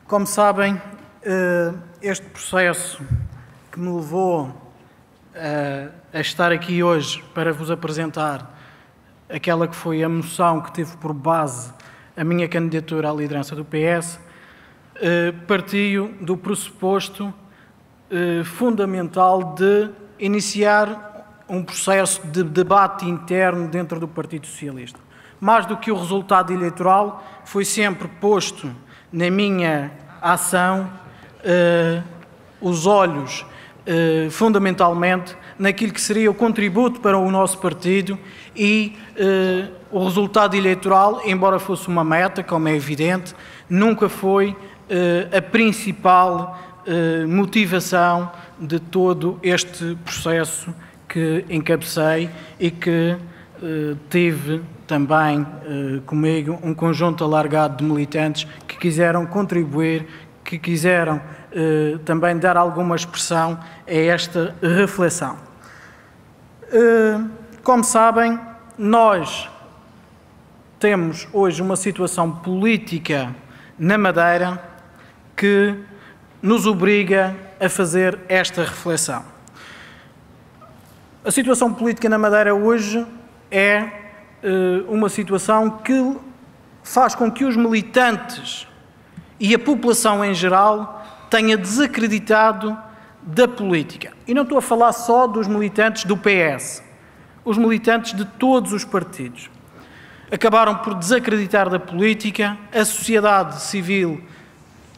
Como sabem, este processo que me levou a estar aqui hoje para vos apresentar aquela que foi a moção que teve por base a minha candidatura à liderança do PS, partiu do pressuposto fundamental de iniciar um processo de debate interno dentro do Partido Socialista. Mais do que o resultado eleitoral, foi sempre posto na minha ação os olhos fundamentalmente naquilo que seria o contributo para o nosso partido e o resultado eleitoral, embora fosse uma meta, como é evidente, nunca foi a principal motivação de todo este processo que encabecei e que tive também comigo um conjunto alargado de militantes que quiseram contribuir, que quiseram também dar alguma expressão a esta reflexão. Como sabem, nós temos hoje uma situação política na Madeira que nos obriga a fazer esta reflexão. A situação política na Madeira hoje é uma situação que faz com que os militantes e a população em geral tenha desacreditado da política. E não estou a falar só dos militantes do PS, os militantes de todos os partidos. Acabaram por desacreditar da política, a sociedade civil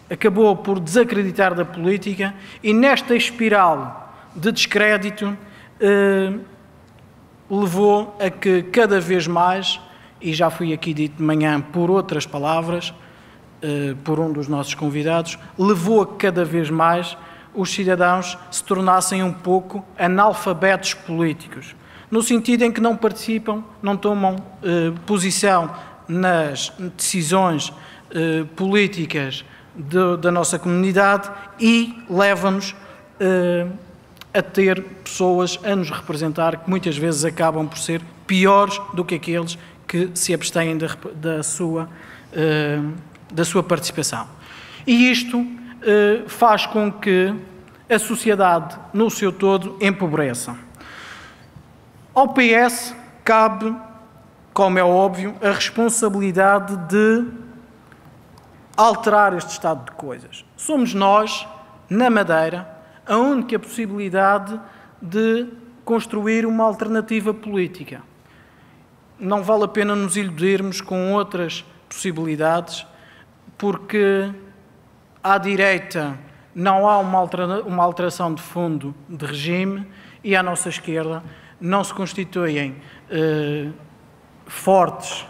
acabou por desacreditar da política e nesta espiral de descrédito levou a que cada vez mais, e já foi aqui dito de manhã por outras palavras, por um dos nossos convidados, levou a que cada vez mais os cidadãos se tornassem um pouco analfabetos políticos, no sentido em que não participam, não tomam posição nas decisões políticas da nossa comunidade e levam-nos a ter pessoas a nos representar que muitas vezes acabam por ser piores do que aqueles que se abstêm da sua participação. E isto faz com que a sociedade no seu todo empobreça. Ao PS cabe, como é óbvio, a responsabilidade de alterar este estado de coisas. Somos nós, na Madeira, a única possibilidade de construir uma alternativa política. Não vale a pena nos iludirmos com outras possibilidades, porque à direita não há uma alteração de fundo de regime e à nossa esquerda não se constituem fortes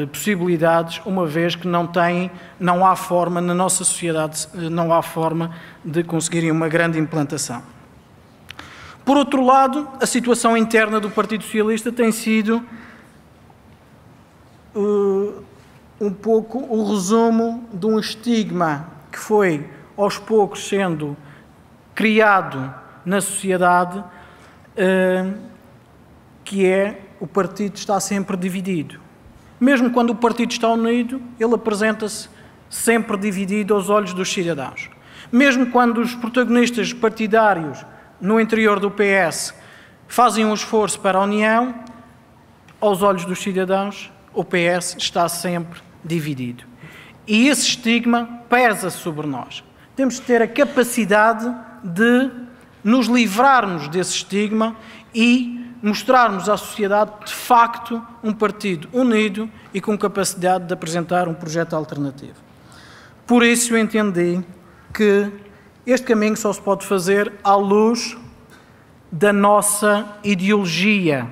possibilidades, uma vez que não há forma, na nossa sociedade, não há forma de conseguirem uma grande implantação. Por outro lado, a situação interna do Partido Socialista tem sido um pouco o resumo de um estigma que foi, aos poucos, sendo criado na sociedade, que é o partido está sempre dividido. Mesmo quando o partido está unido, ele apresenta-se sempre dividido aos olhos dos cidadãos. Mesmo quando os protagonistas partidários no interior do PS fazem um esforço para a união, aos olhos dos cidadãos, o PS está sempre dividido. E esse estigma pesa sobre nós. Temos de ter a capacidade de nos livrarmos desse estigma e mostrarmos à sociedade, de facto, um partido unido e com capacidade de apresentar um projeto alternativo. Por isso eu entendi que este caminho só se pode fazer à luz da nossa ideologia.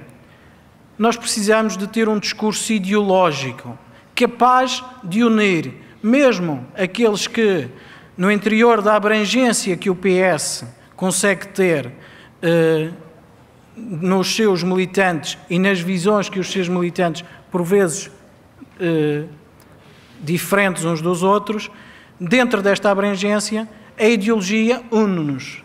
Nós precisamos de ter um discurso ideológico capaz de unir mesmo aqueles que, no interior da abrangência que o PS consegue ter nos seus militantes e nas visões que os seus militantes, por vezes diferentes uns dos outros, dentro desta abrangência, a ideologia une-nos.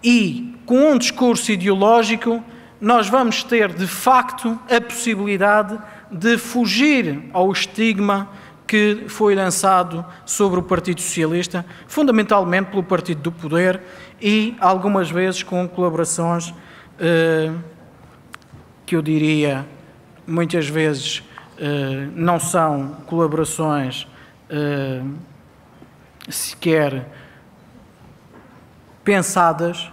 E, com um discurso ideológico, nós vamos ter, de facto, a possibilidade de fugir ao estigma que foi lançado sobre o Partido Socialista, fundamentalmente pelo Partido do Poder e algumas vezes com colaborações que eu diria muitas vezes não são colaborações sequer pensadas,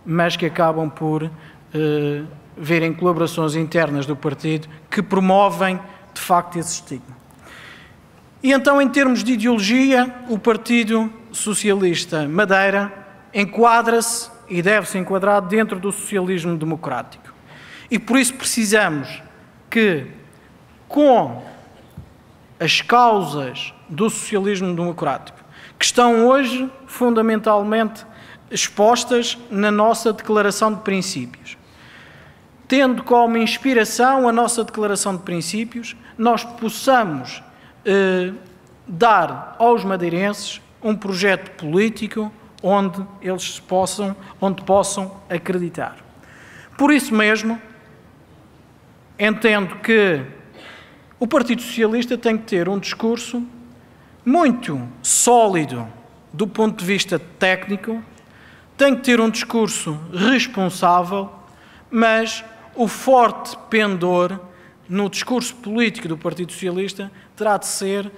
mas que acabam por verem colaborações internas do partido que promovem, de facto, esse estigma. E então, em termos de ideologia, o Partido Socialista Madeira enquadra-se e deve-se enquadrar dentro do socialismo democrático. E por isso precisamos que, com as causas do socialismo democrático, que estão hoje fundamentalmente expostas na nossa Declaração de Princípios, tendo como inspiração a nossa Declaração de Princípios, nós possamos dar aos madeirenses um projeto político onde eles possam acreditar. Por isso mesmo, entendo que o Partido Socialista tem que ter um discurso muito sólido do ponto de vista técnico, tem que ter um discurso responsável, mas o forte pendor no discurso político do Partido Socialista terá de ser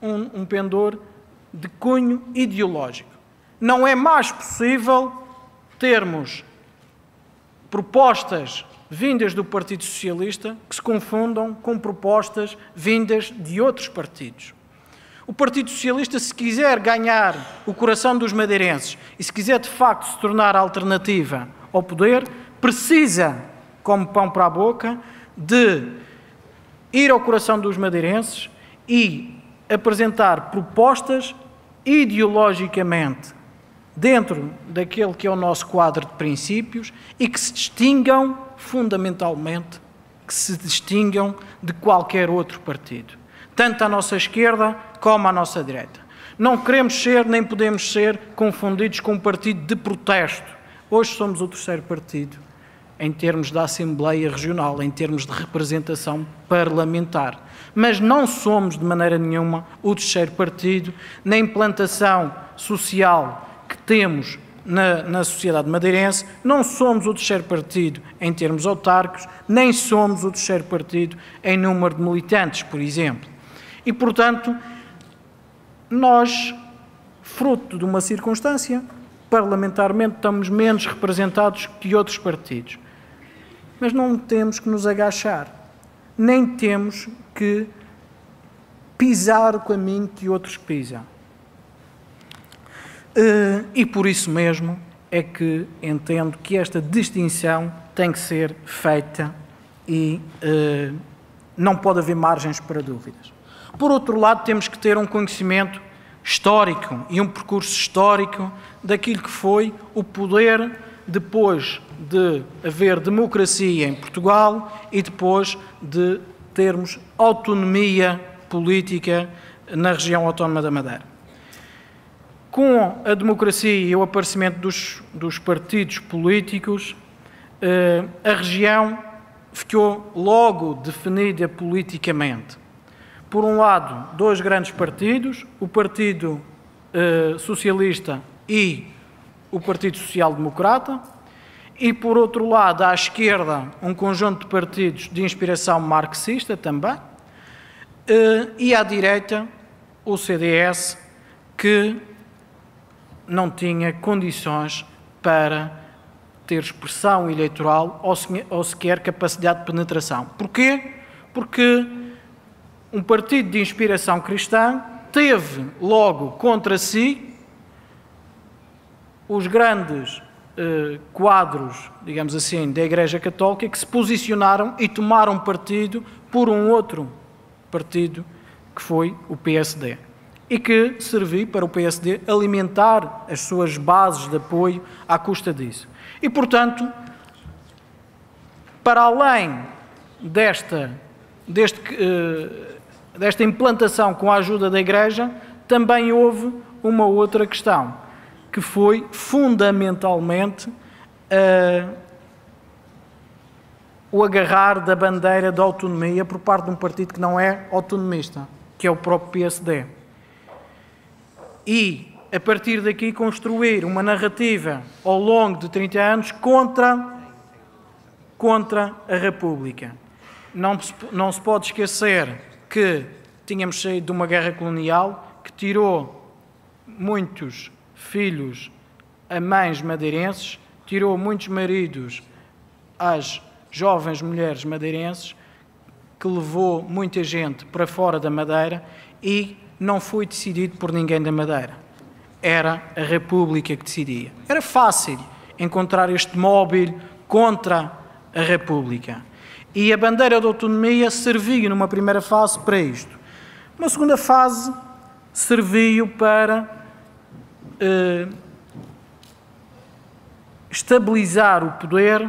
um pendor de cunho ideológico. Não é mais possível termos propostas vindas do Partido Socialista que se confundam com propostas vindas de outros partidos. O Partido Socialista, se quiser ganhar o coração dos madeirenses e se quiser de facto se tornar alternativa ao poder, precisa, como pão para a boca, de ir ao coração dos madeirenses e apresentar propostas ideologicamente dentro daquele que é o nosso quadro de princípios e que se distingam, fundamentalmente, que se distingam de qualquer outro partido, tanto à nossa esquerda como à nossa direita. Não queremos ser, nem podemos ser, confundidos com um partido de protesto. Hoje somos o terceiro partido em termos da Assembleia Regional, em termos de representação parlamentar. Mas não somos, de maneira nenhuma, o terceiro partido na implantação social que temos na sociedade madeirense, não somos o terceiro partido em termos autárquicos, nem somos o terceiro partido em número de militantes, por exemplo. E, portanto, nós, fruto de uma circunstância, parlamentarmente estamos menos representados que outros partidos. Mas não temos que nos agachar, nem temos que pisar o caminho que outros pisam. E por isso mesmo é que entendo que esta distinção tem que ser feita e não pode haver margens para dúvidas. Por outro lado, temos que ter um conhecimento histórico e um percurso histórico daquilo que foi o poder depois de haver democracia em Portugal e depois de termos autonomia política na região autónoma da Madeira. Com a democracia e o aparecimento dos partidos políticos, a região ficou logo definida politicamente. Por um lado, dois grandes partidos, o Partido Socialista e o Partido Social Democrata, e por outro lado, à esquerda, um conjunto de partidos de inspiração marxista também, e à direita, o CDS, que não tinha condições para ter expressão eleitoral ou sequer capacidade de penetração. Porquê? Porque um partido de inspiração cristã teve logo contra si os grandes quadros, digamos assim, da Igreja Católica que se posicionaram e tomaram partido por um outro partido que foi o PSD e que serviu para o PSD alimentar as suas bases de apoio à custa disso. E, portanto, para além desta implantação com a ajuda da Igreja, também houve uma outra questão, que foi fundamentalmente o agarrar da bandeira da autonomia por parte de um partido que não é autonomista, que é o próprio PSD. E, a partir daqui, construir uma narrativa ao longo de 30 anos contra a República. Não se pode esquecer que tínhamos saído de uma guerra colonial que tirou muitos filhos a mães madeirenses, tirou muitos maridos às jovens mulheres madeirenses, que levou muita gente para fora da Madeira e não foi decidido por ninguém da Madeira. Era a República que decidia. Era fácil encontrar este móvel contra a República. E a bandeira da autonomia serviu numa primeira fase para isto. Uma segunda fase serviu para estabilizar o poder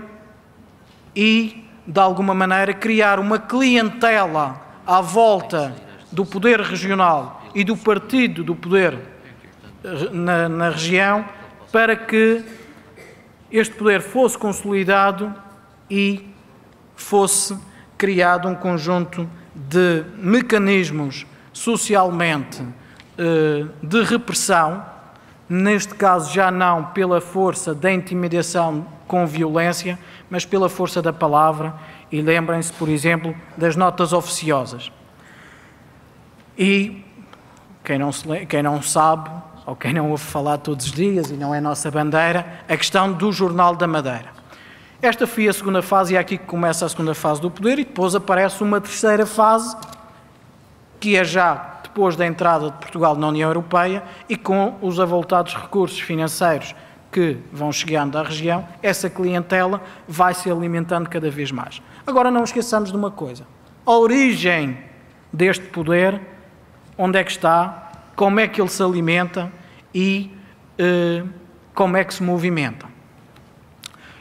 e, de alguma maneira, criar uma clientela à volta do poder regional e do partido do poder na região, para que este poder fosse consolidado e fosse criado um conjunto de mecanismos socialmente de repressão, neste caso já não pela força da intimidação com violência, mas pela força da palavra, e lembrem-se, por exemplo, das notas oficiosas. E quem não sabe, ou quem não ouve falar todos os dias, e não é nossa bandeira, a questão do Jornal da Madeira. Esta foi a segunda fase, e é aqui que começa a segunda fase do poder, e depois aparece uma terceira fase, que é já depois da entrada de Portugal na União Europeia e com os avultados recursos financeiros que vão chegando à região, essa clientela vai se alimentando cada vez mais. Agora não esqueçamos de uma coisa: a origem deste poder, onde é que está, como é que ele se alimenta e como é que se movimenta.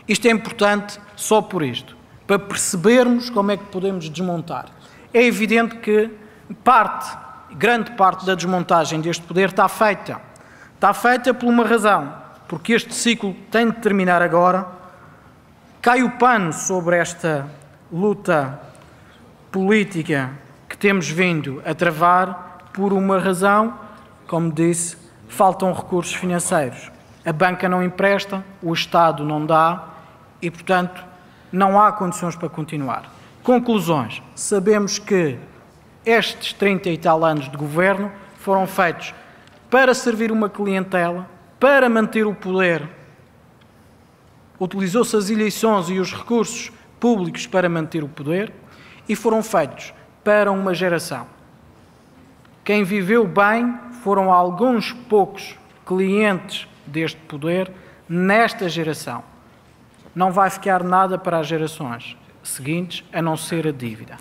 Isto é importante só por isto, para percebermos como é que podemos desmontar. É evidente que grande parte da desmontagem deste poder está feita. Está feita por uma razão, porque este ciclo tem de terminar agora. Cai o pano sobre esta luta política que temos vindo a travar por uma razão, como disse, faltam recursos financeiros. A banca não empresta, o Estado não dá e, portanto, não há condições para continuar. Conclusões. Sabemos que estes 30 e tal anos de governo foram feitos para servir uma clientela, para manter o poder. Utilizou-se as eleições e os recursos públicos para manter o poder e foram feitos para uma geração. Quem viveu bem foram alguns poucos clientes deste poder nesta geração. Não vai ficar nada para as gerações seguintes, a não ser a dívida.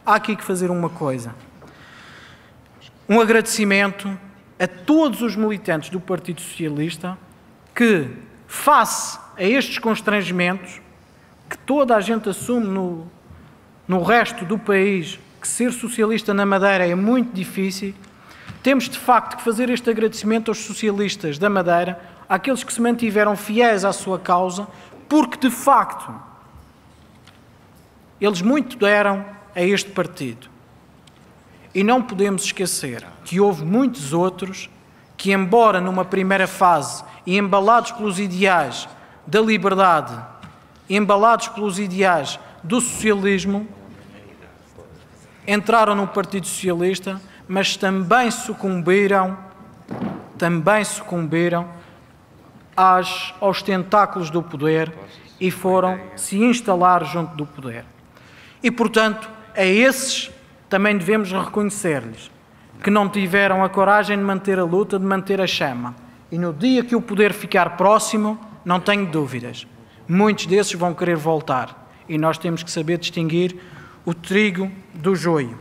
Há aqui que fazer uma coisa. Um agradecimento a todos os militantes do Partido Socialista que, face a estes constrangimentos que toda a gente assume no resto do país, que ser socialista na Madeira é muito difícil, temos de facto que fazer este agradecimento aos socialistas da Madeira, àqueles que se mantiveram fiéis à sua causa, porque de facto eles muito deram a este partido. E não podemos esquecer que houve muitos outros que, embora numa primeira fase e embalados pelos ideais da liberdade, embalados pelos ideais do socialismo, entraram no Partido Socialista, mas também sucumbiram aos tentáculos do poder e foram se instalar junto do poder. E, portanto, a esses também devemos reconhecer-lhes que não tiveram a coragem de manter a luta, de manter a chama. E no dia que o poder ficar próximo, não tenho dúvidas, muitos desses vão querer voltar. E nós temos que saber distinguir o trigo do joio.